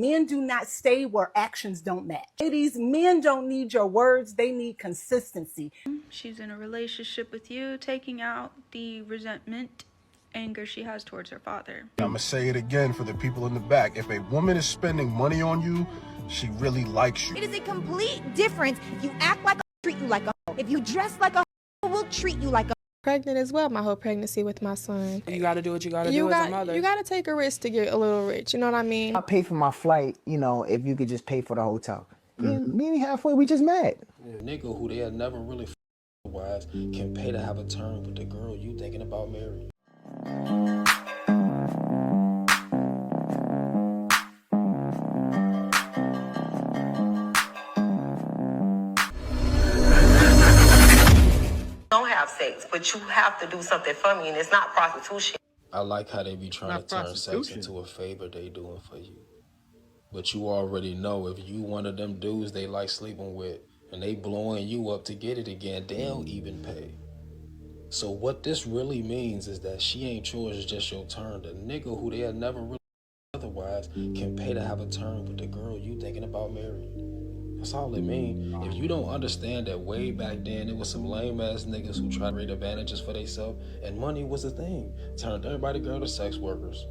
Men do not stay where actions don't match. Ladies, men don't need your words, they need consistency. She's in a relationship with you, taking out the resentment, anger she has towards her father. I'm gonna say it again for the people in the back. If a woman is spending money on you, she really likes you. It is a complete difference if you act like a treat you like a hoe. If you dress like a hoe, we'll treat you like a pregnant as well, my whole pregnancy with my son. You gotta do what you gotta do as a mother. You gotta take a risk to get a little rich, you know what I mean? I'll pay for my flight, you know, if you could just pay for the hotel. Me and halfway, we just mad. Nigga who they had never really otherwise can pay to have a turn with the girl you thinking about marrying. Don't have sex, but you have to do something for me, and it's not prostitution. I like how they be trying to turn sex into a favor they doing for you. But you already know if you one of them dudes they like sleeping with and they blowing you up to get it again, they'll even pay. So what this really means is that she ain't yours, it's just your turn. The nigga who they had never really otherwise can pay to have a turn with the girl you thinking about marrying. That's all it mean. If you don't understand that way back then, it was some lame ass niggas who tried to create advantages for themselves and money was a thing. Turned everybody girl to sex workers.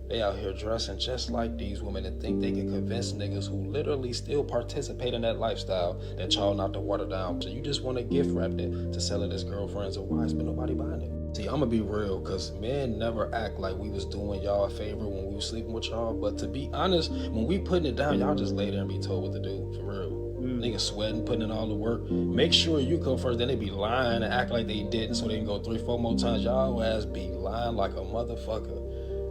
They out here dressing just like these women and think they can convince niggas who literally still participate in that lifestyle that y'all not to water down. So you just want to gift wrap it to sell it as girlfriends or wives, but nobody buying it. See, I'm gonna be real, cause men never act like we was doing y'all a favor when we was sleeping with y'all. But to be honest, when we putting it down, y'all just lay there and be told what to do, for real. Niggas sweating, putting in all the work. Make sure you come first, then they be lying and act like they didn't so they can go 3-4 more times. Y'all ass be lying like a motherfucker.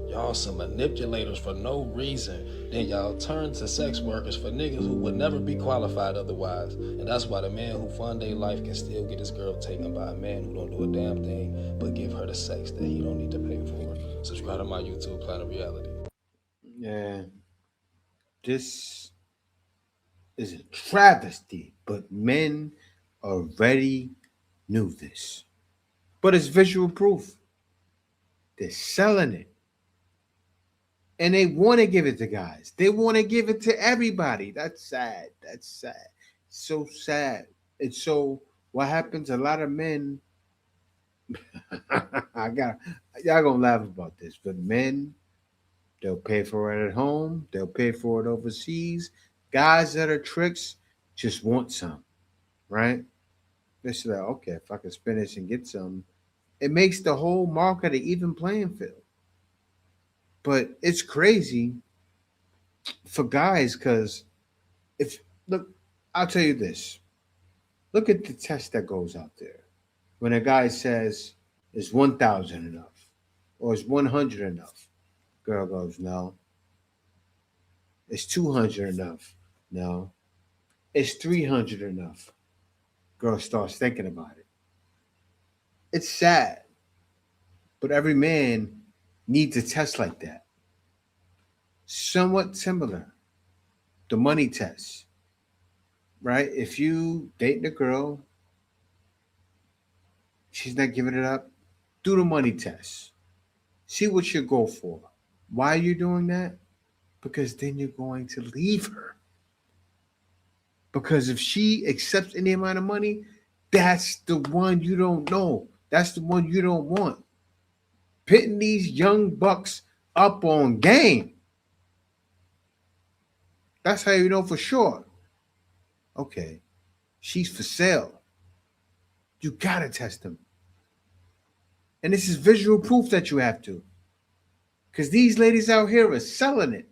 Y'all some manipulators for no reason. Then y'all turn to sex workers for niggas who would never be qualified otherwise. And that's why the man who fund their life can still get his girl taken by a man who don't do a damn thing but give her the sex that he don't need to pay for. Subscribe to my YouTube, Planet Reality. Yeah. This is a travesty, but men already knew this. But it's visual proof. They're selling it. And they want to give it to guys. They want to give it to everybody. That's sad. That's sad. So sad. And so what happens, a lot of men, y'all gonna laugh about this, but men, they'll pay for it at home. They'll pay for it overseas. Guys that are tricks just want some, right? They're like, okay, if I can spend this and get some, it makes the whole market an even playing field. But it's crazy for guys because look, I'll tell you this. Look at the test that goes out there. When a guy says, is 1,000 enough? Or is 100 enough? Girl goes, no. Is 200 enough? No. Is 300 enough? Girl starts thinking about it. It's sad. But every man needs a test like that. Somewhat similar. The money test. Right? If you dating a girl, she's not giving it up, do the money test. See what you go for. Why are you doing that? Because then you're going to leave her. Because if she accepts any amount of money, that's the one you don't know. That's the one you don't want. Pitting these young bucks up on game. That's how you know for sure. Okay, she's for sale. You gotta test them. And this is visual proof that you have to. Because these ladies out here are selling it.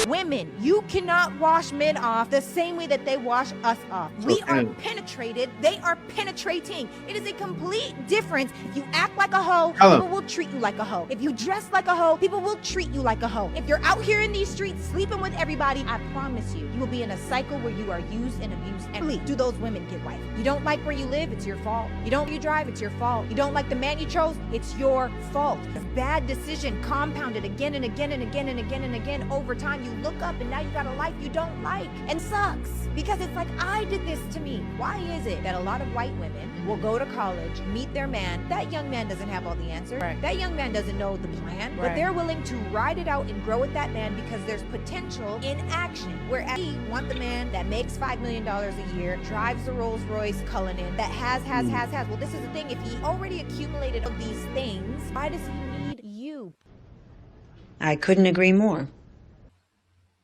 Women, you cannot wash men off the same way that they wash us off. We are penetrated. They are penetrating. It is a complete difference. If you act like a hoe, people will treat you like a hoe. If you dress like a hoe, people will treat you like a hoe. If you're out here in these streets sleeping with everybody, I promise you, you will be in a cycle where you are used and abused. And please, do those women get right? You don't like where you live, it's your fault. You don't you drive, it's your fault. You don't like the man you chose, it's your fault. A bad decision compounded again and again and again and again and again over time. You look up and now you got a life you don't like and sucks because it's like, I did this to me. Why is it that a lot of white women will go to college, meet their man? That young man doesn't have all the answers. Right. That young man doesn't know the plan. man, but they're willing to ride it out and grow with that man because there's potential in action. Whereas we want the man that makes $5 million a year, drives the Rolls Royce Cullinan, that has. Well, this is the thing. If he already accumulated all these things, why does he need you? I couldn't agree more.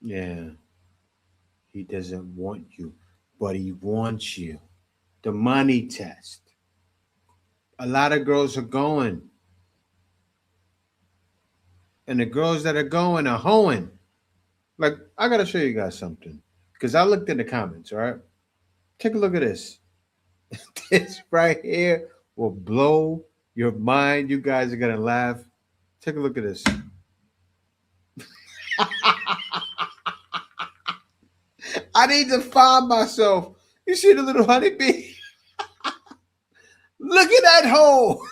Yeah. He doesn't want you, but he wants you. The money test. A lot of girls are going. And the girls that are going are hoeing. Like, I got to show you guys something. Because I looked in the comments, all right? Take a look at this. This right here will blow your mind. You guys are going to laugh. Take a look at this. I need to find myself. You see the little honeybee? Look at that hole.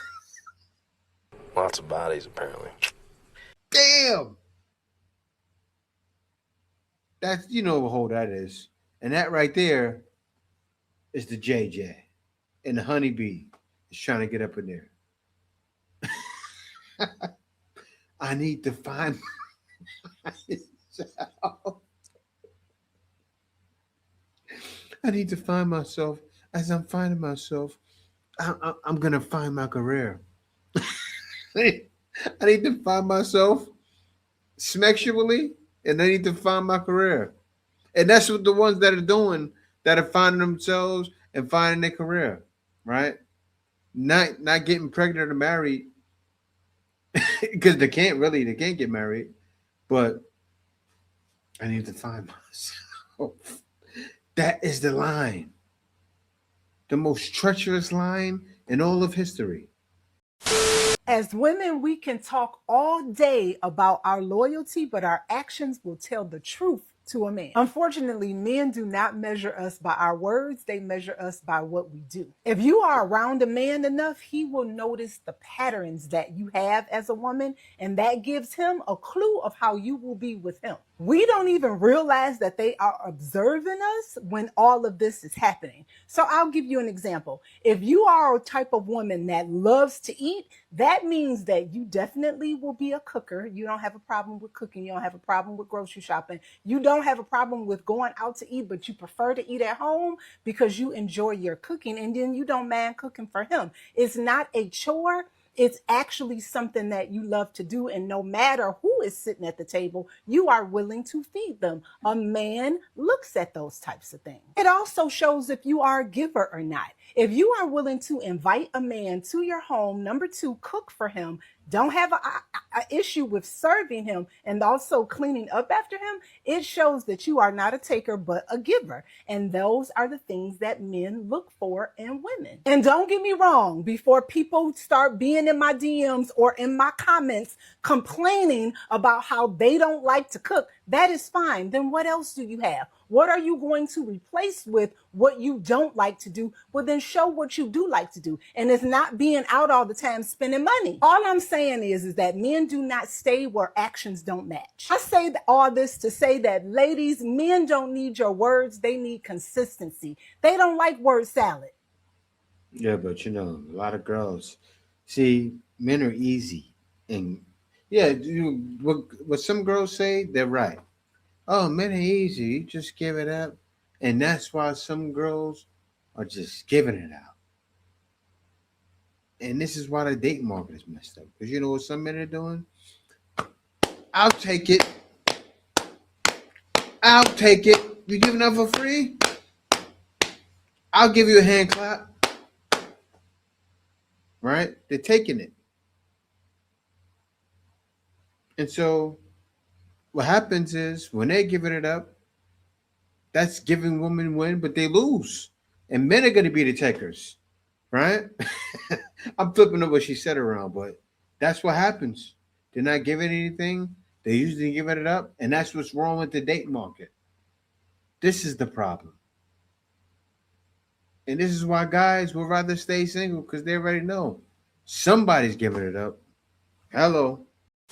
Lots of bodies, apparently. Damn. That's, you know what hole that is. And that right there is the JJ. And the honeybee is trying to get up in there. I need to find myself. I need to find myself. As I'm finding myself, I'm going to find my career. I need to find myself sexually, and I need to find my career. And that's what the ones that are doing, that are finding themselves and finding their career, right? Not getting pregnant or married, because they can't get married. But I need to find myself. That is the line. The most treacherous line in all of history. As women, we can talk all day about our loyalty, but our actions will tell the truth to a man. Unfortunately, men do not measure us by our words, they measure us by what we do. If you are around a man enough, he will notice the patterns that you have as a woman, and that gives him a clue of how you will be with him. We don't even realize that they are observing us when all of this is happening. So I'll give you an example. If you are a type of woman that loves to eat, that means that you definitely will be a cooker. You don't have a problem with cooking. You don't have a problem with grocery shopping. You don't have a problem with going out to eat, but you prefer to eat at home because you enjoy your cooking, and then you don't mind cooking for him. It's not a chore. It's actually something that you love to do, and no matter who is sitting at the table, you are willing to feed them. A man looks at those types of things. It also shows if you are a giver or not. If you are willing to invite a man to your home, number two, cook for him, don't have an issue with serving him and also cleaning up after him, it shows that you are not a taker but a giver. And those are the things that men look for in women. And don't get me wrong, before people start being in my DMs or in my comments complaining about how they don't like to cook, that is fine. Then what else do you have? What are you going to replace with what you don't like to do? Well, then show what you do like to do. And it's not being out all the time spending money. All I'm saying is that men do not stay where actions don't match. I say all this to say that, ladies, men don't need your words. They need consistency. They don't like word salad. Yeah, but you know, a lot of girls, see, men are easy. And yeah, what some girls say, they're right. Oh, men are easy. You just give it up. And that's why some girls are just giving it out. And this is why the dating market is messed up. Because you know what some men are doing? I'll take it. I'll take it. You giving up for free? I'll give you a hand clap. Right? They're taking it. And so what happens is when they're giving it up, that's giving women win, but they lose. And men are going to be the takers, right? I'm flipping up what she said around, but that's what happens. They're not giving anything. They're usually giving it up. And that's what's wrong with the date market. This is the problem. And this is why guys would rather stay single, because they already know somebody's giving it up. Hello.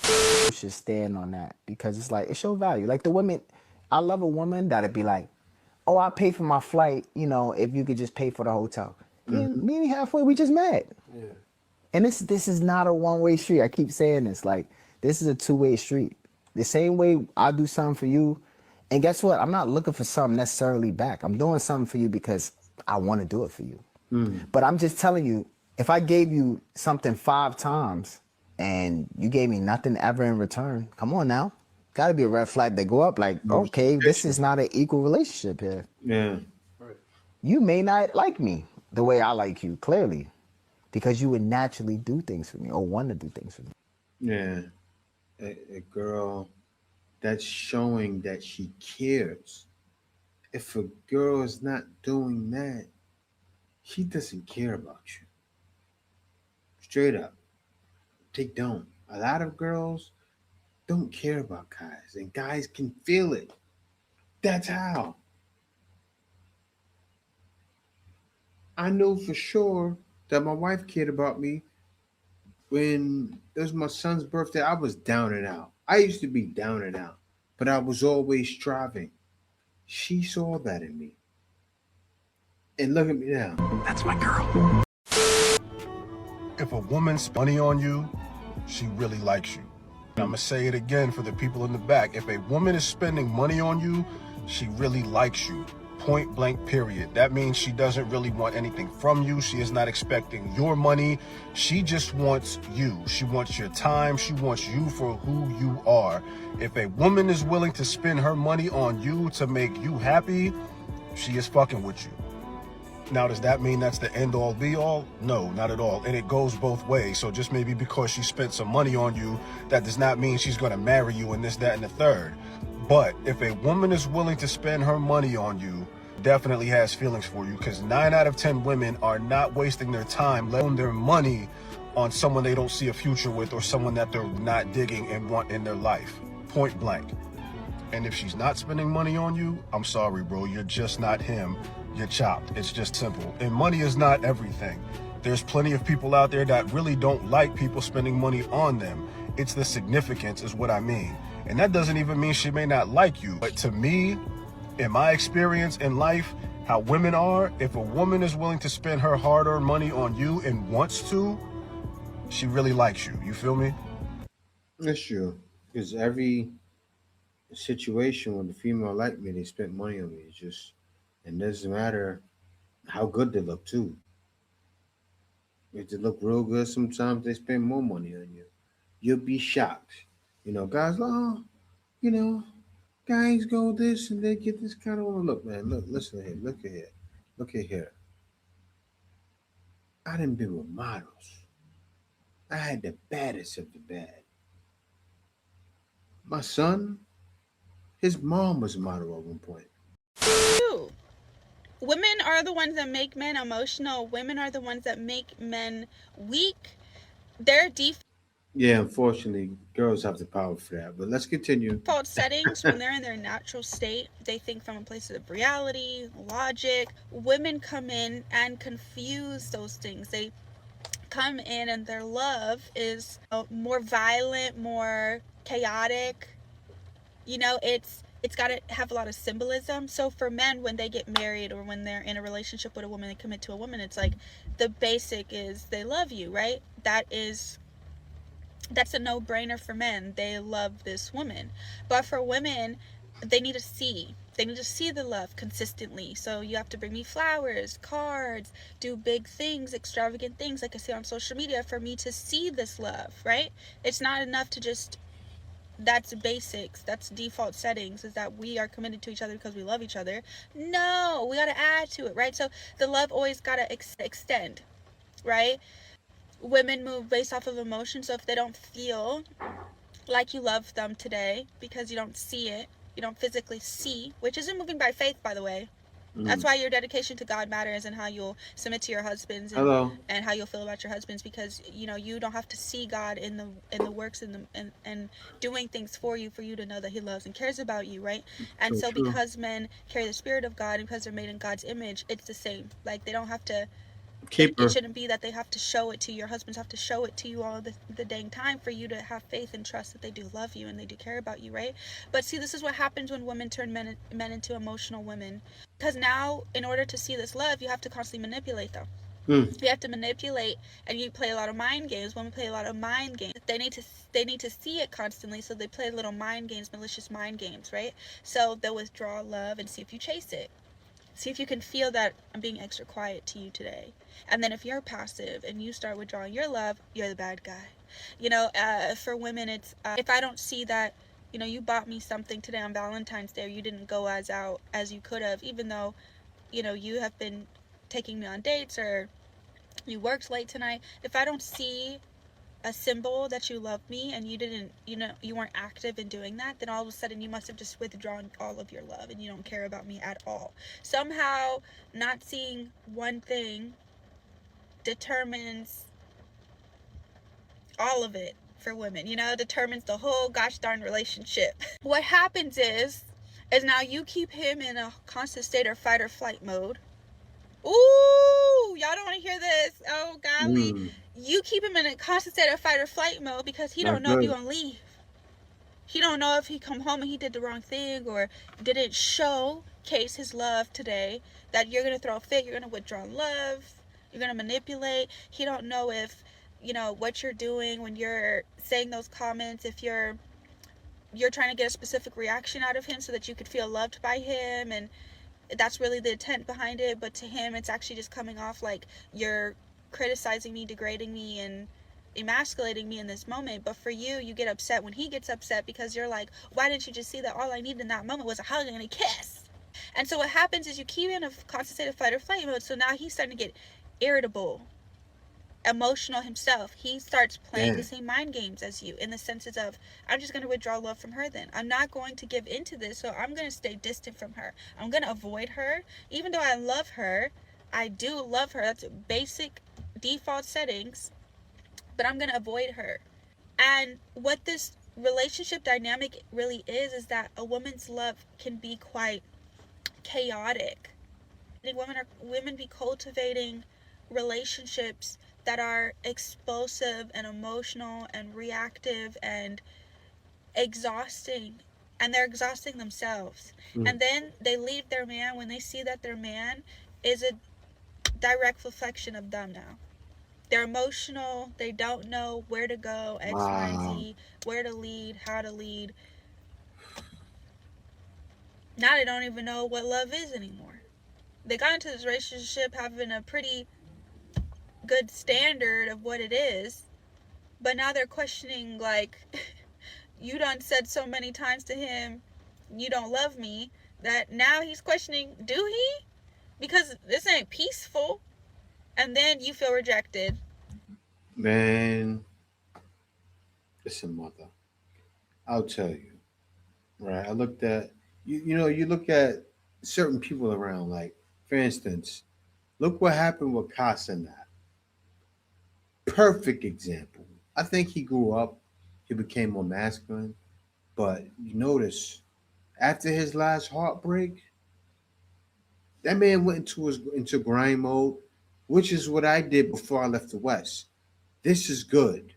You should stand on that, because it's like, it's your value. Like the women, I love a woman that'd be like, oh, I'll pay for my flight, you know, if you could just pay for the hotel. Me and halfway, we just met. Yeah. And this is not a one-way street. I keep saying this. Like, This is a two-way street. The same way I do something for you, and guess what? I'm not looking for something necessarily back. I'm doing something for you because I want to do it for you. But I'm just telling you, if I gave you something 5 times and you gave me nothing ever in return, come on now. Got to be a red flag that go up like, okay, this is not an equal relationship here. Yeah. You may not like me the way I like you, clearly, because you would naturally do things for me or want to do things for me. Yeah. A girl that's showing that she cares. If a girl is not doing that, she doesn't care about you. Straight up. They don't. A lot of girls don't care about guys, and guys can feel it. That's how. I know for sure that my wife cared about me when it was my son's birthday. I was down and out. I used to be down and out, but I was always striving. She saw that in me. And look at me now. That's my girl. If a woman's money on you, she really likes you. And I'm gonna say it again for the people in the back. If a woman is spending money on you, she really likes you. Point blank, period. That means she doesn't really want anything from you. She is not expecting your money. She just wants you. She wants your time. She wants you for who you are. If a woman is willing to spend her money on you to make you happy, she is fucking with you. Now, does that mean that's the end-all, be-all? No, not at all. And it goes both ways. So just maybe because she spent some money on you, that does not mean she's going to marry you and this, that, and the third. But if a woman is willing to spend her money on you, definitely has feelings for you, because 9 out of 10 women are not wasting their time, letting their money on someone they don't see a future with or someone that they're not digging and want in their life. Point blank. And if she's not spending money on you, I'm sorry, bro. You're just not him. You're chopped. It's just simple. And money is not everything. There's plenty of people out there that really don't like people spending money on them. It's the significance is what I mean. And that doesn't even mean she may not like you. But to me, in my experience in life, how women are, if a woman is willing to spend her hard-earned money on you and wants to, she really likes you. You feel me? That's true. Because every situation when the female like me, they spent money on me. It's just, it doesn't matter how good they look too. If they look real good, sometimes they spend more money on you. You'll be shocked. Guys, oh, you know, guys go this and they get this kind of one. Look, man, look, listen here, look at here, look at here. I done been with models. I had the baddest of the bad. My son, his mom was a model at one point. Women are the ones that make men emotional. Women are the ones that make men weak. Their Yeah, unfortunately, girls have the power for that. But let's continue. Default settings, when they're in their natural state, they think from a place of reality, logic. Women come in and confuse those things. They come in and their love is more violent, more chaotic. It's got to have a lot of symbolism. So for men, when they get married or when they're in a relationship with a woman, they commit to a woman, it's like the basic is they love you, right? That's a no-brainer for men. They love this woman. But for women, they need to see the love consistently. So you have to bring me flowers, cards, do big things, extravagant things like I see on social media for me to see this love, right? It's not enough to just, that's basics, that's default settings, is that we are committed to each other because we love each other. No, we got to add to it, right? So the love always got to extend, right? Women move based off of emotion. So if they don't feel like you love them today because you don't see it, you don't physically see, which isn't moving by faith, by the way. That's why your dedication to God matters, and how you'll submit to your husbands, and how you'll feel about your husbands, because you don't have to see God in the works and doing things for you to know that He loves and cares about you, right? And so because men carry the Spirit of God and because they're made in God's image, it's the same. Like, they don't have to. It shouldn't be that they have to show it to you. Your husbands have to show it to you all the dang time for you to have faith and trust that they do love you and they do care about you, right? But see, this is what happens when women turn men into emotional women. Because now, in order to see this love, you have to constantly manipulate them. You have to manipulate, and you play a lot of mind games. Women play a lot of mind games. They need to see it constantly, so they play little mind games, malicious mind games, right? So they'll withdraw love and see if you chase it. See if you can feel that I'm being extra quiet to you today. And then if you're passive and you start withdrawing your love, you're the bad guy. For women, it's if I don't see that, you bought me something today on Valentine's Day, or you didn't go as out as you could have, even though, you have been taking me on dates, or you worked late tonight. If I don't see a symbol that you love me, and you didn't, you weren't active in doing that, then all of a sudden you must have just withdrawn all of your love and you don't care about me at all. Somehow not seeing one thing determines all of it for women, determines the whole gosh darn relationship. What happens is now you keep him in a constant state of fight or flight mode. Ooh, y'all don't want to hear this. Oh, golly. You keep him in a constant state of fight or flight mode because he don't know if you're going to leave. He don't know if he come home and he did the wrong thing, or didn't showcase his love today, that you're going to throw a fit, you're going to withdraw love, you're going to manipulate. He don't know if, what you're doing when you're saying those comments, if you're trying to get a specific reaction out of him so that you could feel loved by him, and that's really the intent behind it. But to him, it's actually just coming off like you're criticizing me, degrading me, and emasculating me in this moment. But for you, you get upset when he gets upset, because you're like, why didn't you just see that all I needed in that moment was a hug and a kiss? And so what happens is you keep in a constant state of fight or flight mode. So now he's starting to get irritable, emotional himself. He starts playing the same mind games as you, in the senses of, I'm just going to withdraw love from her then. I'm not going to give into this, so I'm going to stay distant from her. I'm going to avoid her. Even though I love her, I do love her. That's basic default settings. But I'm going to avoid her. And what this relationship dynamic really is that a woman's love can be quite chaotic. Women be cultivating relationships that are explosive and emotional and reactive and exhausting, and they're exhausting themselves. And then they leave their man when they see that their man is a direct reflection of them. Now they're emotional, they don't know where to go, X, Y, and Z, where to lead, how to lead. Now they don't even know what love is anymore. They got into this relationship having a pretty good standard of what it is, but now they're questioning, like, you done said so many times to him, you don't love me, that now he's questioning, do he? Because this ain't peaceful. And then you feel rejected. Man, listen, mother, I'll tell you, right? I looked at, you look at certain people around, like, for instance, look what happened with Casanat. Perfect example. I think he grew up, he became more masculine, but you notice after his last heartbreak, that man went into grind mode, which is what I did before I left the West. This is good.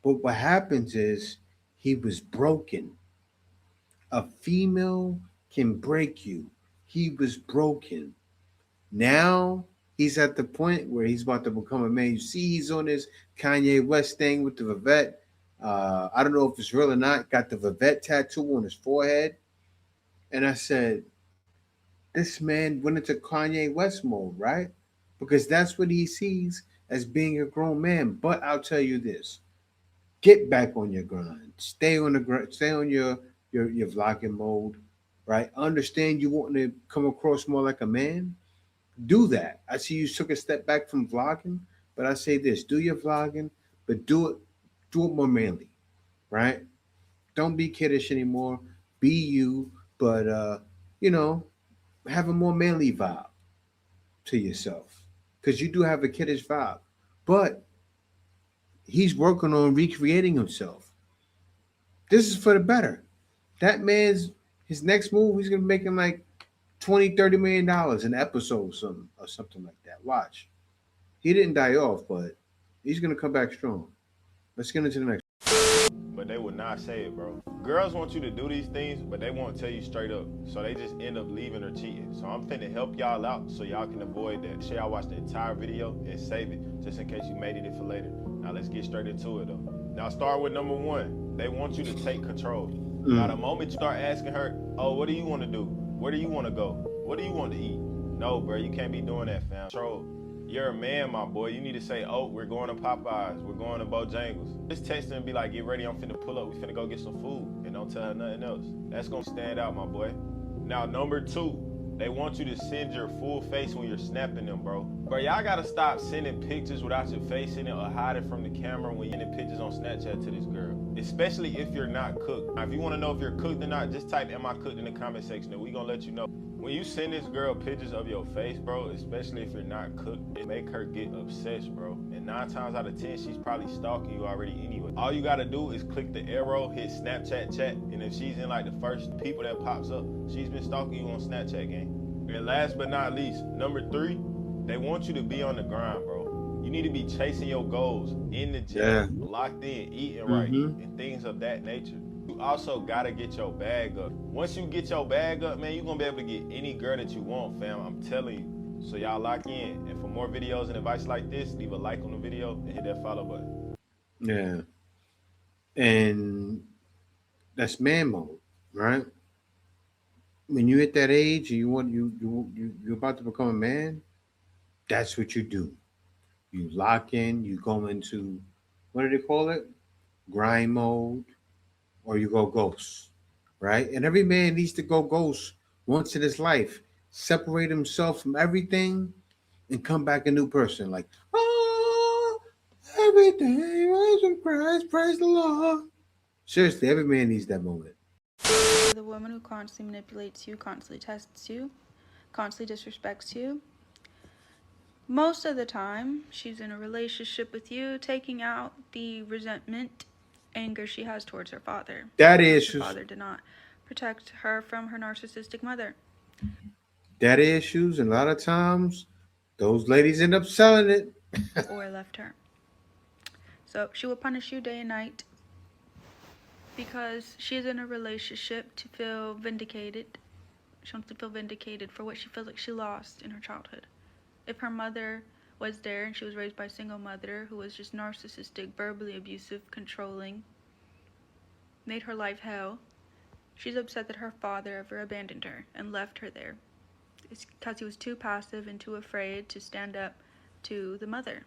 But what happens is he was broken. A female can break you. He was broken. Now he's at the point where he's about to become a man. You see, he's on this Kanye West thing with the Vivette. I don't know if it's real or not. Got the Vivette tattoo on his forehead. And I said, this man went into Kanye West mode, right? Because that's what he sees as being a grown man. But I'll tell you this: get back on your grind. Stay on the grind. Stay on your vlogging mode, right? Understand you want to come across more like a man. Do that. I see you took a step back from vlogging, but I say this: do your vlogging, but do it more manly, right? Don't be kiddish anymore. Be you, but you know, have a more manly vibe to yourself, because you do have a kiddish vibe, but he's working on recreating himself. This is for the better. That man's his next move, he's gonna be making like 20-30 million dollars an episode, or something like that. Watch. He didn't die off, but he's gonna come back strong. Let's get into the next. but they will not say it, bro. Girls want you to do these things, but they won't tell you straight up. So they just end up leaving or cheating. So I'm finna help y'all out so y'all can avoid that. Sure y'all watch the entire video and save it, just in case you made it for later. Now let's get straight into it though. Now start with number one. They want you to take control. Now the moment you start asking her, oh, what do you want to do? Where do you want to go? What do you want to eat? No, bro, you can't be doing that, fam. Control. You're a man, my boy. You need to say, oh, we're going to Popeyes. We're going to Bojangles. Just text her and be like, get ready. I'm finna pull up. We finna go get some food. And don't tell her nothing else. That's going to stand out, my boy. Now, number two, they want you to send your full face when you're snapping them, bro. Bro, y'all got to stop sending pictures without your face in it or hiding from the camera when you're sending pictures on Snapchat to this girl. Especially if you're not cooked. Now, if you want to know if you're cooked or not, just type, am I cooked in the comment section and we going to let you know. When you send this girl pictures of your face, bro, especially if you're not cooked, it make her get obsessed, bro. And 9 times out of 10, she's probably stalking you already anyway. All you gotta do is click the arrow, hit Snapchat chat, and if she's in like the first people that pops up, she's been stalking you on Snapchat, gang. And last but not least, number 3, they want you to be on the grind, bro. You need to be chasing your goals in the gym, locked in, eating right, and things of that nature. You also gotta get your bag up. Once you get your bag up, man, you're gonna be able to get any girl that you want, fam. I'm telling you. So y'all lock in. And for more videos and advice like this, leave a like on the video and hit that follow button. Yeah. And that's man mode, right? When you hit that age and you're about to become a man, that's what you do. You lock in, you go into, what do they call it? Grind mode, or you go ghost, right? And every man needs to go ghost once in his life, separate himself from everything and come back a new person. Like, oh, every day, rise and praise the Lord. Seriously, every man needs that moment. The woman who constantly manipulates you, constantly tests you, constantly disrespects you. Most of the time, she's in a relationship with you, taking out the resentment, anger she has towards her father. Daddy Her issues. father did not protect her from her narcissistic mother. Daddy issues, and a lot of times, those ladies end up selling it. Or left her. So she will punish you day and night because she is in a relationship to feel vindicated. She wants to feel vindicated for what she feels like she lost in her childhood. If her mother was there and she was raised by a single mother who was just narcissistic, verbally abusive, controlling, made her life hell, she's upset that her father ever abandoned her and left her there. It's because he was too passive and too afraid to stand up to the mother.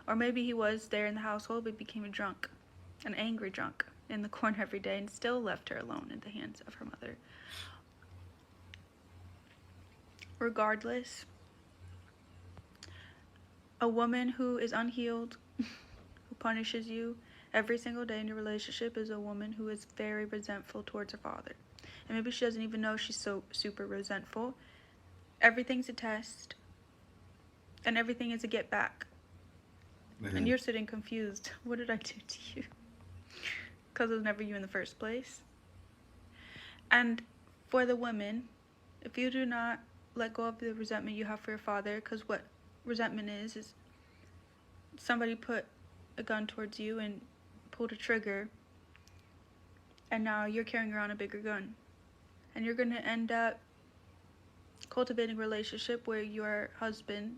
Or maybe he was there in the household but became a drunk, an angry drunk, in the corner every day and still left her alone in the hands of her mother. Regardless, a woman who is unhealed, who punishes you every single day in your relationship, is a woman who is very resentful towards her father. And maybe she doesn't even know she's so super resentful. Everything's a test, and everything is a get back. And you're sitting confused. What did I do to you? Because it was never you in the first place. And for the women, if you do not let go of the resentment you have for your father, because what resentment is somebody put a gun towards you and pulled a trigger, and now you're carrying around a bigger gun. And you're going to end up cultivating a relationship where your husband,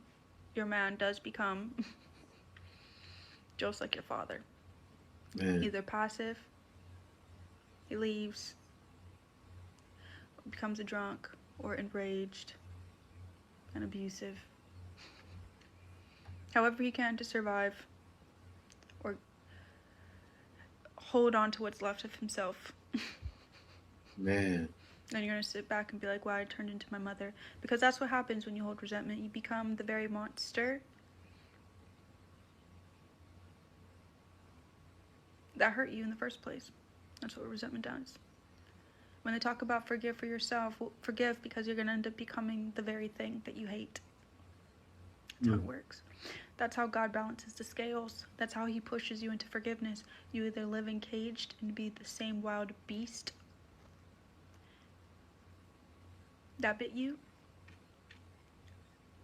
your man, does become just like your father. Either passive, he leaves, becomes a drunk, or enraged and abusive. However he can to survive or hold on to what's left of himself. Man. And you're going to sit back and be like, wow, I turned into my mother. Because that's what happens when you hold resentment. You become the very monster that hurt you in the first place. That's what resentment does. When they talk about forgive for yourself, well, forgive because you're going to end up becoming the very thing that you hate. That's how it works. That's how God balances the scales. That's how he pushes you into forgiveness. You either live encaged and be the same wild beast that bit you,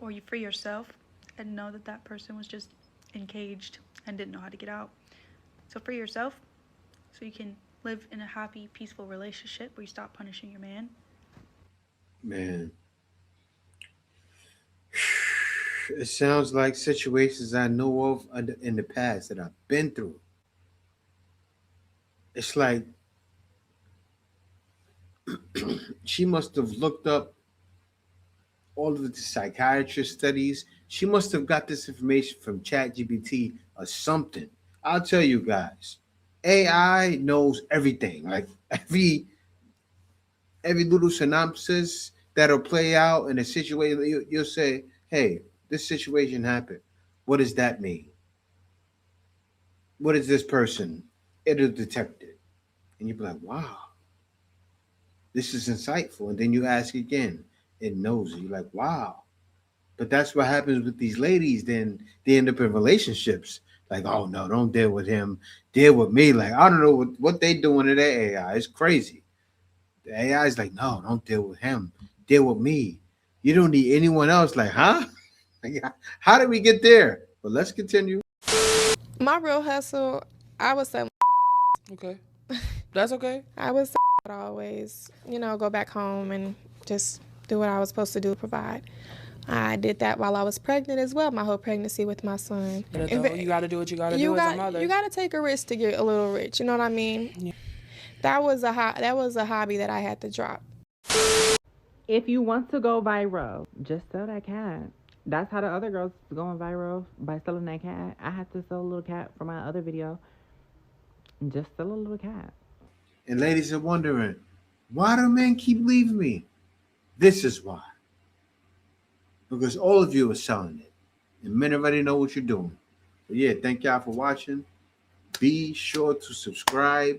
or you free yourself and know that that person was just encaged and didn't know how to get out. So free yourself so you can live in a happy, peaceful relationship where you stop punishing your man. Man, it sounds like situations I know of in the past that I've been through. It's like she must have looked up all of the psychiatrist studies. She must have got this information from ChatGPT or something. I'll tell you guys, AI knows everything. Like every little synopsis that'll play out in a situation, you'll say, "Hey, this situation happened. What does that mean? What is this person?" It'll detect it, and you'll be like, "Wow, this is insightful." And then you ask again, it knows it. You're like, "Wow." But that's what happens with these ladies. Then they end up in relationships. Like, oh no, don't deal with him. Deal with me. Like, I don't know what they doing to their AI. It's crazy. The AI is like, no, don't deal with him. Deal with me. You don't need anyone else. Like, huh? Like, how did we get there? But let's continue. My real hustle, I would say. Okay. That's okay. I would say always, go back home and just do what I was supposed to do, provide. I did that while I was pregnant as well, my whole pregnancy with my son. You got to do what you got to do as a mother. You got to take a risk to get a little rich, you know what I mean? Yeah. That was a hobby that I had to drop. If you want to go viral, just sell that cat. That's how the other girls going viral, by selling that cat. I had to sell a little cat for my other video. Just sell a little cat. And ladies are wondering, why do men keep leaving me? This is why. Because all of you are selling it. And men already know what you're doing. But yeah, thank y'all for watching. Be sure to subscribe.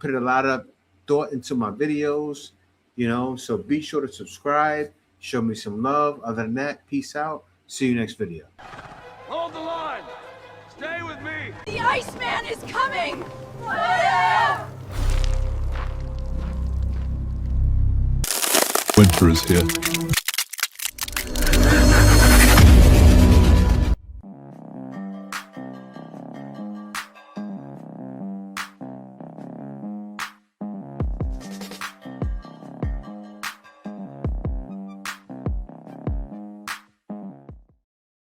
Put a lot of thought into my videos, so be sure to subscribe. Show me some love. Other than that, peace out. See you next video. Hold the line. Stay with me. The Iceman is coming. Winter is here.